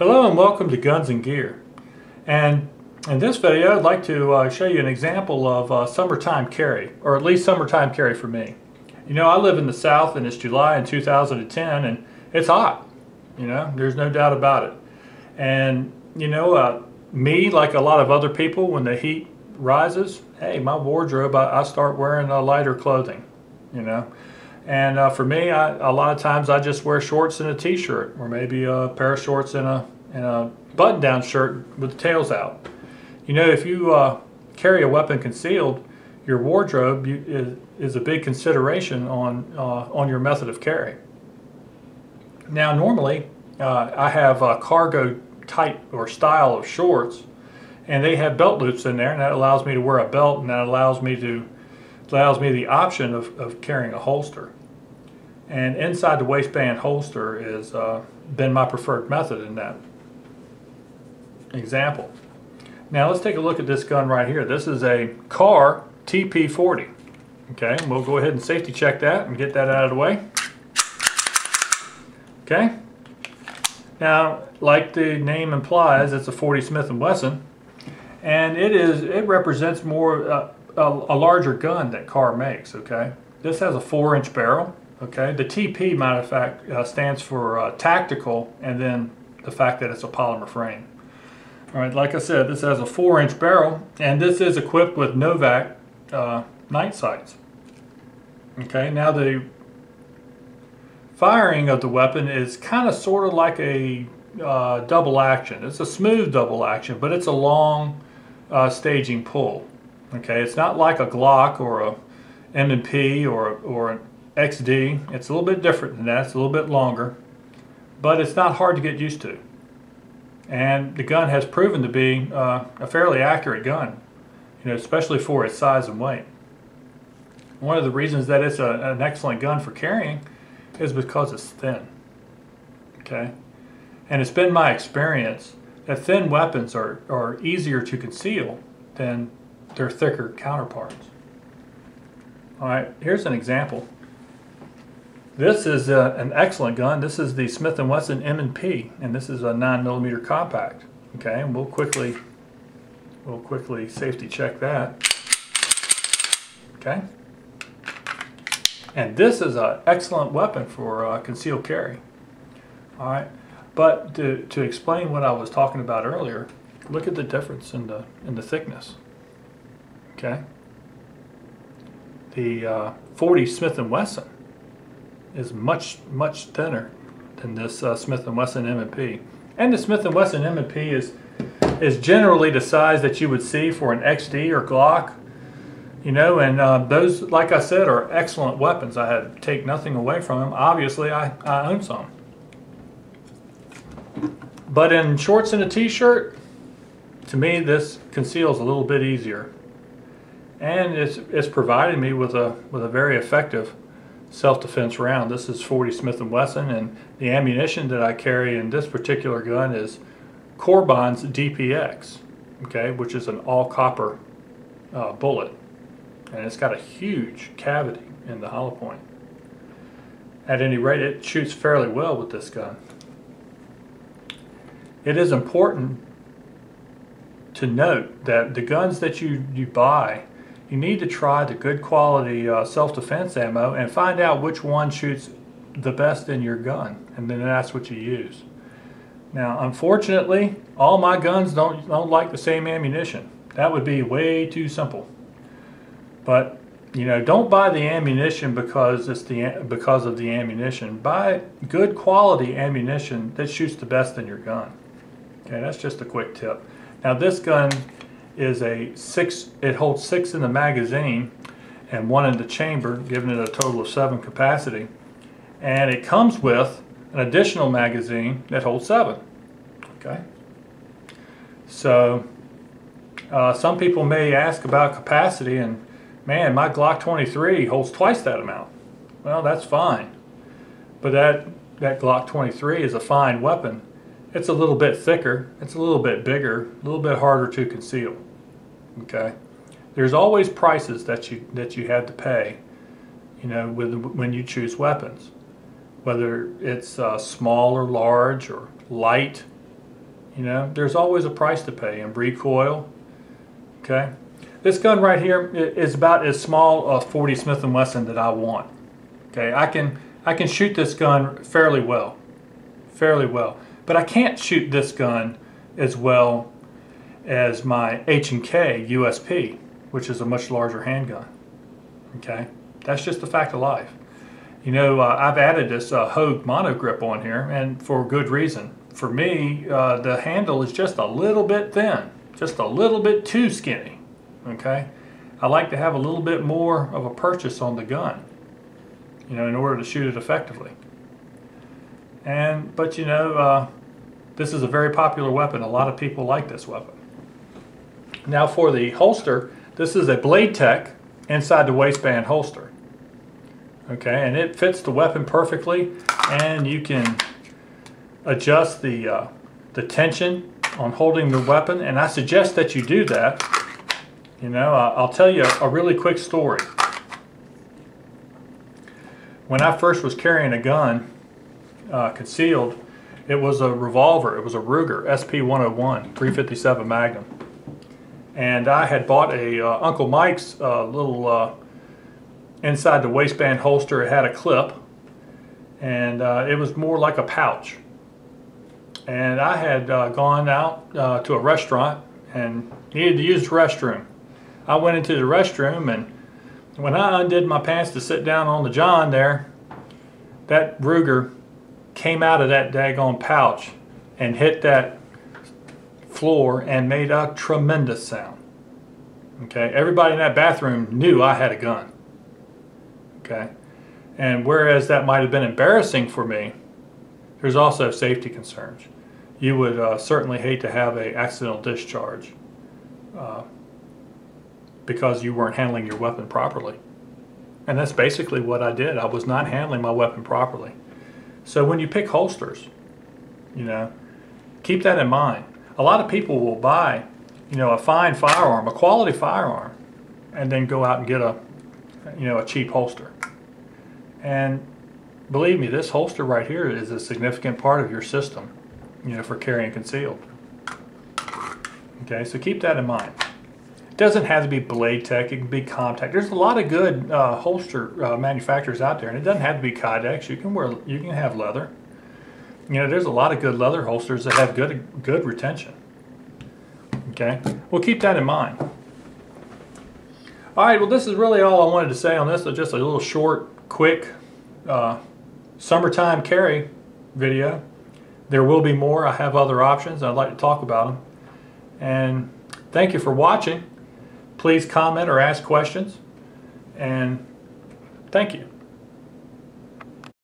Hello and welcome to Guns and Gear. And in this video I'd like to show you an example of summertime carry, or at least summertime carry for me. You know, I live in the South and it's July in 2010 and it's hot. You know, there's no doubt about it. And you know, me, like a lot of other people, when the heat rises, hey, my wardrobe, I start wearing lighter clothing, you know. And for me, a lot of times I just wear shorts and a t-shirt, or maybe a pair of shorts and a button-down shirt with the tails out. You know, if you carry a weapon concealed, your wardrobe is a big consideration on your method of carry. Now, normally I have a cargo type or style of shorts, and they have belt loops in there, and that allows me to wear a belt, and that allows me the option of carrying a holster. And inside the waistband holster has been my preferred method in that example. Now let's take a look at this gun right here. This is a Kahr TP40. Okay, and we'll go ahead and safety check that and get that out of the way. Okay. Now, like the name implies, it's a 40 Smith & Wesson, and it represents more a larger gun that Kahr makes. Okay, this has a 4-inch barrel. Okay, the TP, matter of fact, stands for tactical, and then the fact that it's a polymer frame. All right, like I said, this has a 4-inch barrel, and this is equipped with Novak night sights. Okay, now the firing of the weapon is kind of sort of like a double action. It's a smooth double action, but it's a long staging pull. Okay, it's not like a Glock or a M&P or an XD. It's a little bit different than that. It's a little bit longer, but it's not hard to get used to. And the gun has proven to be a fairly accurate gun, you know, especially for its size and weight. One of the reasons that it's an excellent gun for carrying is because it's thin. Okay, and it's been my experience that thin weapons are easier to conceal than their thicker counterparts. All right, here's an example. This is an excellent gun. This is the Smith & Wesson M&P, and this is a 9mm compact. Okay, and we'll quickly safety check that. Okay, and this is an excellent weapon for concealed carry. All right, but to explain what I was talking about earlier, look at the difference in the thickness. Okay, the 40 Smith & Wesson is much thinner than this Smith & Wesson M&P. And the Smith & Wesson M&P is generally the size that you would see for an XD or Glock, you know, and those, like I said, are excellent weapons. I take nothing away from them. Obviously, I own some. But in shorts and a t-shirt, to me, this conceals a little bit easier. And it's provided me with a very effective self-defense round. This is 40 Smith & Wesson, and the ammunition that I carry in this particular gun is Corbon's DPX, okay, which is an all-copper bullet, and it's got a huge cavity in the hollow point. At any rate, it shoots fairly well with this gun. It is important to note that the guns that you buy, you need to try the good quality self-defense ammo and find out which one shoots the best in your gun, and then that's what you use. Now, unfortunately, all my guns don't like the same ammunition. That would be way too simple. But you know, don't buy the ammunition because of the ammunition. Buy good quality ammunition that shoots the best in your gun. Okay, that's just a quick tip. Now, this gun is it holds 6 in the magazine and 1 in the chamber, giving it a total of 7 capacity. And it comes with an additional magazine that holds 7. Okay. So some people may ask about capacity, and man, my Glock 23 holds twice that amount. Well, that's fine. But that Glock 23 is a fine weapon. It's a little bit thicker, it's a little bit bigger, a little bit harder to conceal. Okay, there's always prices that you have to pay, you know, when you choose weapons. whether it's small or large or light You know, there's always a price to pay in recoil. Okay, this gun right here is about as small a 40 Smith & Wesson that I want. Okay, I can shoot this gun fairly well, but I can't shoot this gun as well as my H&K USP, which is a much larger handgun. Okay, that's just a fact of life. You know, I've added this Hogue mono grip on here, and for good reason. For me, the handle is just a little bit thin, just a little bit too skinny. Okay, I like to have a little bit more of a purchase on the gun, you know, in order to shoot it effectively. But you know, this is a very popular weapon. A lot of people like this weapon. Now for the holster, this is a Blade Tech inside the waistband holster. Okay, and it fits the weapon perfectly, and you can adjust the tension on holding the weapon, and I suggest that you do that. You know, I'll tell you a really quick story. When I first was carrying a gun concealed, it was a revolver. It was a Ruger SP-101 357 Magnum, and I had bought a Uncle Mike's little inside the waistband holster. It had a clip, and it was more like a pouch. And I had gone out to a restaurant and needed to use the restroom. I went into the restroom, and when I undid my pants to sit down on the john there, that Ruger came out of that daggone pouch and hit that floor and made a tremendous sound. Okay, everybody in that bathroom knew I had a gun. Okay, and whereas that might have been embarrassing for me, there's also safety concerns. You would certainly hate to have an accidental discharge because you weren't handling your weapon properly. And that's basically what I did. I was not handling my weapon properly. So when you pick holsters, you know, keep that in mind. A lot of people will buy, you know, a fine firearm, a quality firearm, and then go out and get a, you know, a cheap holster. And believe me, this holster right here is a significant part of your system, you know, for carrying concealed. Okay, so keep that in mind. It doesn't have to be Blade Tech, it can be Comtac. There's a lot of good holster manufacturers out there, and it doesn't have to be Kydex. You can have leather. You know, there's a lot of good leather holsters that have good retention. Okay, well, keep that in mind. All right, well, this is really all I wanted to say on this. So just a little short, quick summertime carry video. There will be more. I have other options. I'd like to talk about them. And thank you for watching. Please comment or ask questions. And thank you.